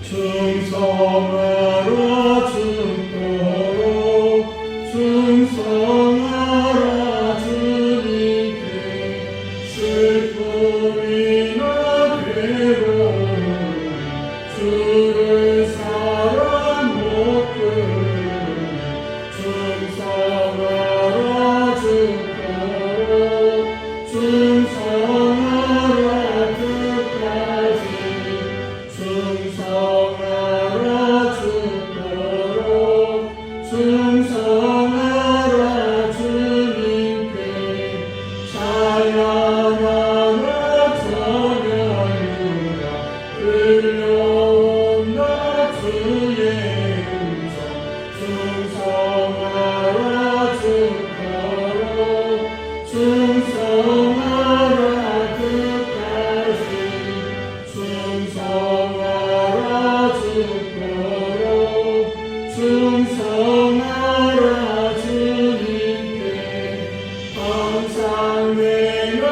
충성하라 죽도록 충성하라 주님께 슬픔이나 괴로움 주를 사랑 못해 충성하라 죽도록 충성하라 끝까지 충성하라 죽도록 충성하라 주님께 찬양하라 전열유라 들려온다 주의 음성 충성하라 죽도록 충성하라 끝까지 충성하라 죽도록 충성하라 주님께 항상 내가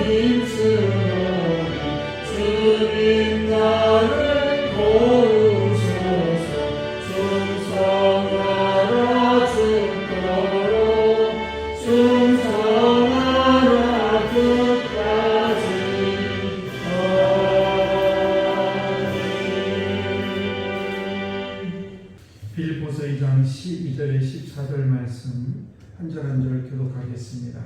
힘쓰노니 주님 나를 도우소서 충성하라 죽도록 충성하라 끝까지 빌립보서 2장 12절에 14절 말씀 한 절 한 절 교독하겠습니다.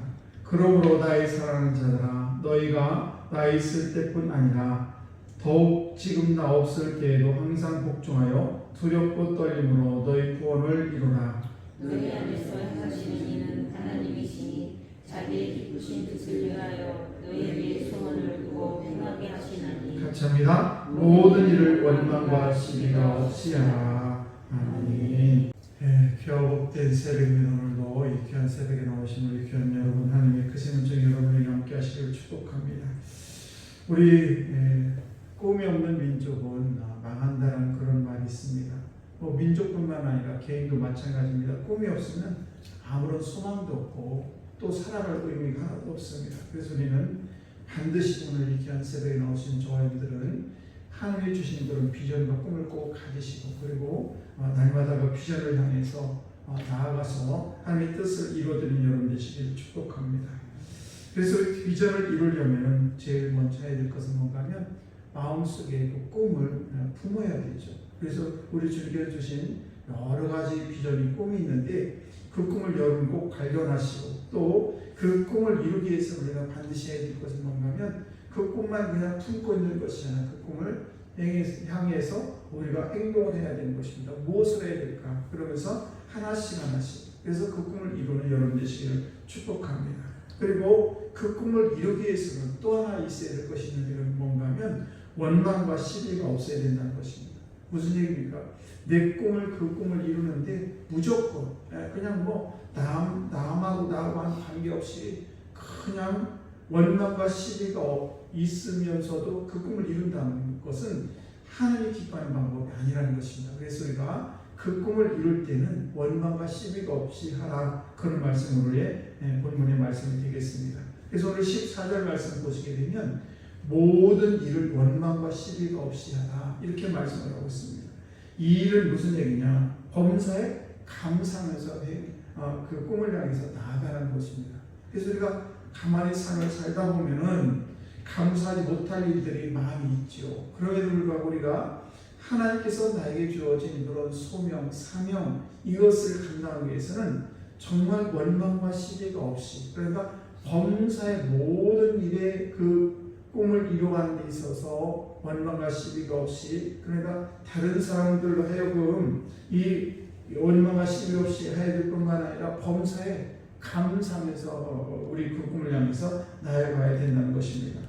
그러므로 나의 사랑하는 자들아 너희가 나 있을 때뿐 아니라 더욱 지금 나 없을 때에도 항상 복종하여 두렵고 떨림으로 너희 구원을 이루라. 너희 안에서 행하시는 이는 하나님이시니 자기의 기쁘신 뜻을 위하여 너희에게 소원을 두고 행하게 하시나니. 같이 합니다. 모든 일을 원망과 시비가 없이 하라. 아멘. 겨복된 새벽인 오늘도 이 귀한 새벽에 나오신 우리 귀한 여러분, 하나님의 크신 은총 여러분에게 함께 하시길 축복합니다. 우리 꿈이 없는 민족은 망한다는 그런 말이 있습니다. 민족뿐만 아니라 개인도 마찬가지입니다. 꿈이 없으면 아무런 소망도 없고 또 살아갈 의미가 하나도 없습니다. 그래서 우리는 반드시 오늘 이 귀한 새벽에 나오신 저와 여러분들은 하나님이 주신 그런 비전과 꿈을 꼭 가지시고 그리고 날마다 그 비전을 향해서 나아가서 하나님의 뜻을 이루어드리는 여러분 되시기를 축복합니다. 그래서 비전을 이루려면 제일 먼저 해야 될 것은 뭔가 하면 마음속에 그 꿈을 품어야 되죠. 그래서 우리 주님께서 주신 여러 가지 비전이 꿈이 있는데 그 꿈을 여러분 꼭 발견하시고 또 그 꿈을 이루기 위해서 우리가 반드시 해야 될 것은 뭔가 하면 그 꿈만 그냥 품고 있는 것이 아니라 그 꿈을 향해서 우리가 행동을 해야 되는 것입니다. 무엇을 해야 될까? 그러면서 하나씩 하나씩. 그래서 그 꿈을 이루는 여러분 되시기를 축복합니다. 그리고 그 꿈을 이루기 위해서는 또 하나 있어야 될 것이 있는데 뭔가 하면 원망과 시비가 없어야 된다는 것입니다. 무슨 얘기입니까? 내 꿈을 그 꿈을 이루는데 무조건 그냥 남하고 나하고 관계없이 그냥 원망과 시비가 있으면서도 그 꿈을 이룬다는 것은 하나님이 기뻐하는 방법이 아니라는 것입니다. 그래서 우리가 그 꿈을 이룰 때는 원망과 시비가 없이 하라, 그런 말씀으로 본문의 말씀이 되겠습니다. 그래서 오늘 14절 말씀 보시게 되면 모든 일을 원망과 시비가 없이 하라, 이렇게 말씀을 하고 있습니다. 이 일은 무슨 얘기냐? 범사에 감사하면서 그 꿈을 향해서 나아가는 것입니다. 그래서 우리가 가만히 삶을 살다 보면은 감사하지 못할 일들이 많이 있죠. 그럼에도 불구하고 우리가 하나님께서 나에게 주어진 그런 소명, 사명, 이것을 감당하기 위해서는 정말 원망과 시비가 없이, 그러니까 범사의 모든 일에 그 꿈을 이루어가는 데 있어서 원망과 시비가 없이, 그러니까 다른 사람들로 하여금 이 원망과 시비 없이 해야 될 뿐만 아니라 범사에 감사하면서 우리 그 꿈을 향해서 나아가야 된다는 것입니다.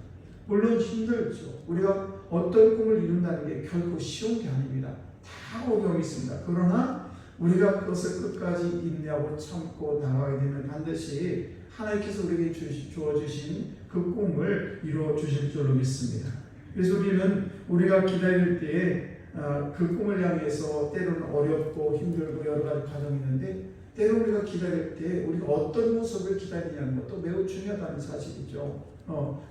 물론 힘들죠. 우리가 어떤 꿈을 이룬다는 게 결코 쉬운 게 아닙니다. 다 어려움이 있습니다. 그러나 우리가 그것을 끝까지 인내하고 참고 나아가게 되면 반드시 하나님께서 우리에게 주어주신 그 꿈을 이루어 주실 줄로 믿습니다. 그래서 우리는 우리가 기다릴 때에 그 꿈을 향해서 때로는 어렵고 힘들고 여러 가지 과정이 있는데 때로 우리가 기다릴 때 우리가 어떤 모습을 기다리냐는 것도 매우 중요하다는 사실이죠.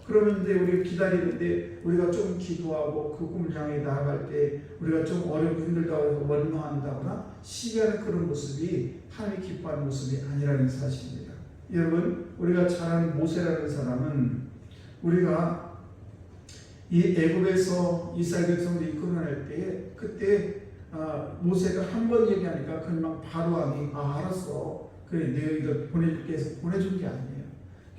그러면 이제 우리가 기다리는데 우리가 좀 기도하고 그 꿈을 향해 나아갈 때 우리가 좀 어렵고 힘들다고 해서 원망한다거나 시기하는 그런 모습이 하나님이 기뻐하는 모습이 아니라는 사실입니다. 여러분, 우리가 잘 아는 모세라는 사람은 우리가 이 애굽에서 이스라엘 백성들이 이끌어낼 때에 그때 모세가 한 번 얘기하니까 그냥 바로 왕이 알았어, 그래 너희들 보내줄게 해서 보내준 게 아니에요.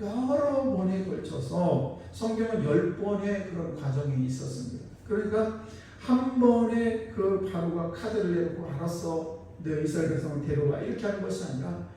여러 번에 걸쳐서 성경은 10번의 그런 과정이 있었습니다. 그러니까 한 번에 그 바로가 카드를 내놓고 알았어, 너 이스라엘 백성을 데려가 이렇게 하는 것이 아니라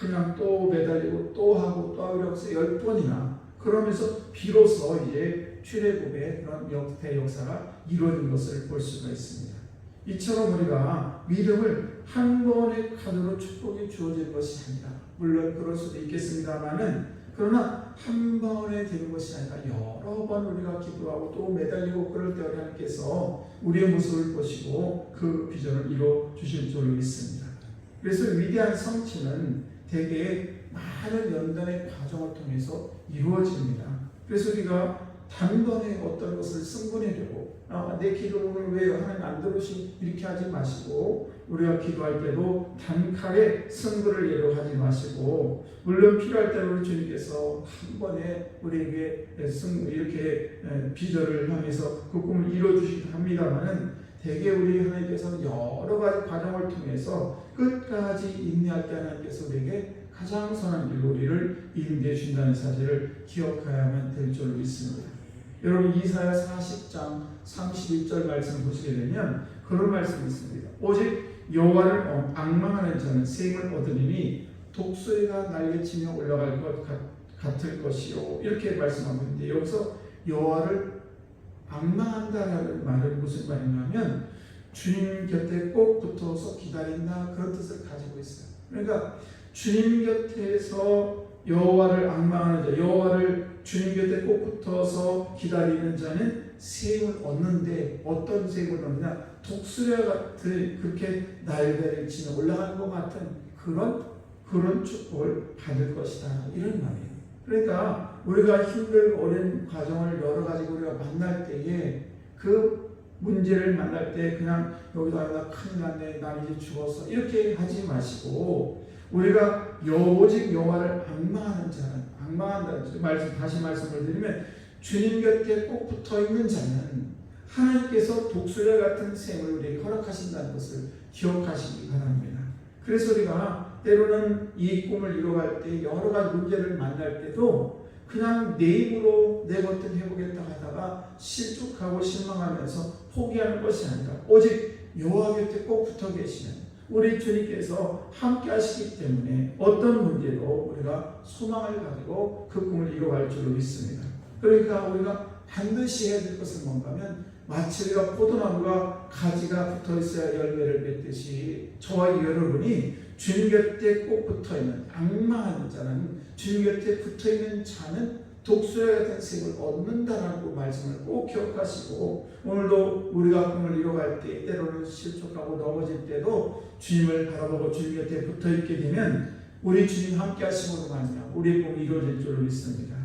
그냥 또 매달리고 또 하고 또 하고 해서 10번이나 그러면서 비로소 이제 출애굽의 그런 대역사가 이루어진 것을 볼 수가 있습니다. 이처럼 우리가 믿음을 한 번의 카드로 축복이 주어질 것이 아니라, 물론 그럴 수도 있겠습니다만은, 그러나 한 번에 되는 것이 아니라 여러 번 우리가 기도하고 또 매달리고 그럴 때 하나님께서 우리의 모습을 보시고 그 비전을 이루어 주실 줄로 믿습니다. 그래서 위대한 성취는 대개 많은 연단의 과정을 통해서 이루어집니다. 그래서 우리가 단번에 어떤 것을 승분해내고 내 기도를 왜 하나님 안 들으시 이렇게 하지 마시고, 우리가 기도할 때도 단칼에 승부를 예로하지 마시고, 물론 필요할 때는 우리 주님께서 한 번에 우리에게 이렇게 비전을 향해서 그 꿈을 이루어주시긴 합니다만은, 대개 우리 하나님께서는 여러 가지 과정을 통해서 끝까지 인내할 때 하나님께서 우리에게 가장 선한 길로 우리를 인도해 주신다는 사실을 기억해야만 될 줄로 믿습니다. 여러분, 이사야 40장 31절 말씀을 보시게 되면 그런 말씀이 있습니다. 오직 여호와를 앙망하는 자는 셈을 얻으리니 독수리가 날개치며 올라갈 것 같을 것이요, 이렇게 말씀하고 있는데, 여기서 여호와를 앙망한다라는 말은 무슨 말이냐면 주님 곁에 꼭 붙어서 기다린다, 그런 뜻을 가지고 있어요. 그러니까 주님 곁에서 여호와를 앙망하는 자, 여호와를 주님 곁에 꼭 붙어서 기다리는 자는 세임을 얻는데, 어떤 세임을 얻느냐, 독수리와 같은 그렇게 날개를 치며 올라가는 것 같은 그런 축복을 받을 것이다, 이런 말이에요. 그러니까 우리가 힘들고 어려운 과정을 여러 가지 우리가 만날 때에 그 문제를 만날 때 그냥 여기다 나 큰일 났네, 난 이제 죽었어 이렇게 하지 마시고, 우리가 오직 여호와를 앙망하는 자는, 앙망한다는 말씀, 다시 말씀을 드리면 주님 곁에 꼭 붙어있는 자는 하나님께서 독수리와 같은 셈을 우리에게 허락하신다는 것을 기억하시기 바랍니다. 그래서 우리가 때로는 이 꿈을 이뤄갈 때 여러 가지 문제를 만날 때도 그냥 내 입으로 내 것들 해보겠다 하다가 실족하고 실망하면서 포기하는 것이 아니라, 오직 여호와 곁에 꼭 붙어 계시는 우리 주님께서 함께 하시기 때문에 어떤 문제도 우리가 소망을 가지고 그 꿈을 이뤄갈 줄로 믿습니다. 그러니까 우리가 반드시 해야 될 것은 뭔가 하면, 마치 우리가 포도나무가 가지가 붙어 있어야 열매를 맺듯이 저와 여러분이 주님 곁에 꼭 붙어 있는, 앙망하는 자는, 주님 곁에 붙어 있는 자는 독수리 같은 셈을 얻는다라고 말씀을 꼭 기억하시고, 오늘도 우리가 꿈을 이뤄갈 때 때로는 실족하고 넘어질 때도 주님을 바라보고 주님 곁에 붙어 있게 되면 우리 주님 함께 하심으로 말미암아 우리의 꿈이 이루어질 줄로 믿습니다.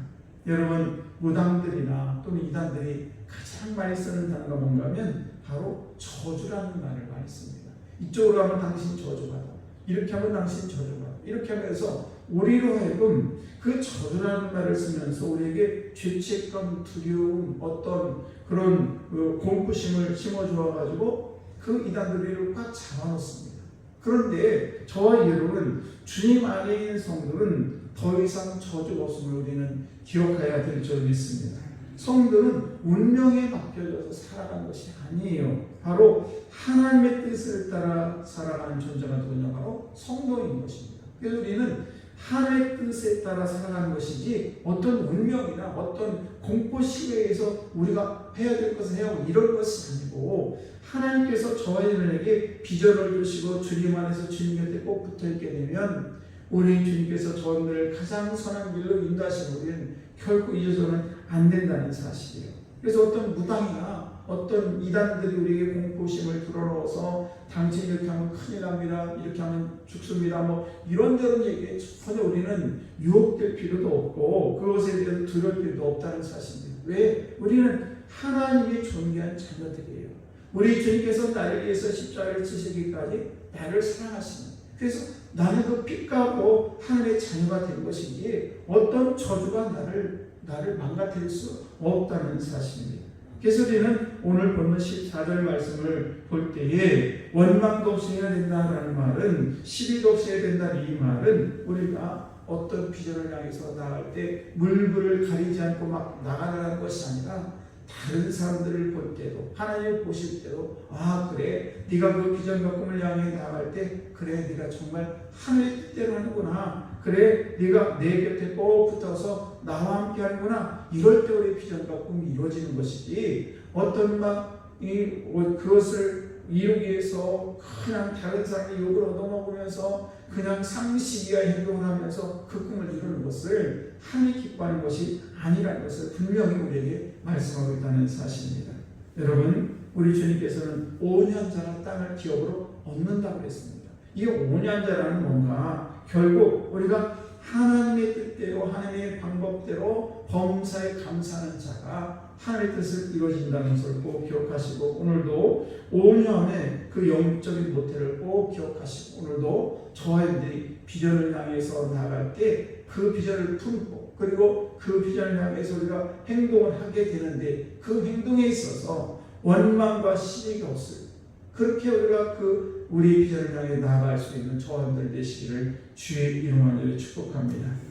여러분, 무당들이나 또는 이단들이 가장 많이 쓰는 단어가 뭔가 하면 바로 저주라는 말을 많이 씁니다. 이쪽으로 하면 당신 저주받아, 이렇게 하면 당신 저주받아, 이렇게 하면서 우리로 하여금 그 저주라는 말을 쓰면서 우리에게 죄책감, 두려움, 어떤 그런 공포심을 심어주어가지고 그 이단들을 꽉 잡아놓습니다. 그런데 저와 여러분, 주님 안에 있는 성도는 더 이상 저주가 없음을 우리는 기억해야 될 줄 믿습니다. 성도는 운명에 맡겨져서 살아가는 것이 아니에요. 바로 하나님의 뜻을 따라 살아가는 존재가 누구냐, 바로 성도인 것입니다. 그래서 우리는 하나님의 뜻에 따라 살아가는 것이지 어떤 운명이나 어떤 공포심에 의해서 우리가 해야 될 것을 해야 하고 이럴 것이 아니고, 하나님께서 저와 여러분에게 비전을 주시고 주님 안에서 주님 곁에 꼭 붙어있게 되면 우리 주님께서 저희를 가장 선한 길로 인도하시는 우리는 결코 잊어서는 안 된다는 사실이에요. 그래서 어떤 무당이나 어떤 이단들이 우리에게 공포심을 불어넣어서 당신 이렇게 하면 큰일 납니다. 이렇게 하면 죽습니다. 뭐 이런저런 얘기에 전혀 우리는 유혹될 필요도 없고 그것에 대해서 두려울 필요도 없다는 사실입니다. 왜? 우리는 하나님의 존귀한 자녀들이에요. 우리 주님께서 나를 위해서 십자가를 지시기까지 나를 사랑하시는, 그래서 나는 그 빛가고 하늘의 자녀가 된 것이지 어떤 저주가 나를 망가뜨릴 수 없다는 사실입니다. 그래서 우리는 오늘 본문 14절 말씀을 볼 때에 원망도 없이 해야 된다라는 말은, 시비도 없이 해야 된다는 이 말은 우리가 어떤 비전을 향해서 나갈 때 물불을 가리지 않고 막 나가라는 것이 아니라 다른 사람들을 볼 때도, 하나님을 보실 때도, 아 그래 네가 그 비전과 꿈을 향해 나갈 때 그래 네가 정말 하늘의 뜻대로 하는구나, 그래 네가 내 곁에 꼭 붙어서 나와 함께 하는구나, 이럴 때 우리 비전과 꿈이 이루어지는 것이지, 어떤 그것을 이루기 위해서 그냥 다른 사람의 욕을 얻어먹으면서 그냥 상식이야 행동을 하면서 그 꿈을 이루는 것을 하나님이 기뻐하는 것이 아니라는 것을 분명히 우리에게 말씀하고 있다는 사실입니다. 여러분, 우리 주님께서는 5년자라 땅을 기업으로 얻는다고 했습니다. 이 5년자라는 뭔가 결국 우리가 하나님의 뜻대로 하나님의 방법대로 범사에 감사하는 자가 하나님의 뜻을 이루어진다는 것을 꼭 기억하시고, 오늘도 5년의 그 영적인 모태를 꼭 기억하시고, 오늘도 저와 여러분들이 비전을 향해서 나아갈 때 그 비전을 품고, 그리고 그 비전을 향해서 우리가 행동을 하게 되는데 그 행동에 있어서 원망과 시비가 없을, 그렇게 우리가 우리 비전을 향해 나아갈 수 있는 저와 여러분들 되시기를 주의 이름으로 축복합니다.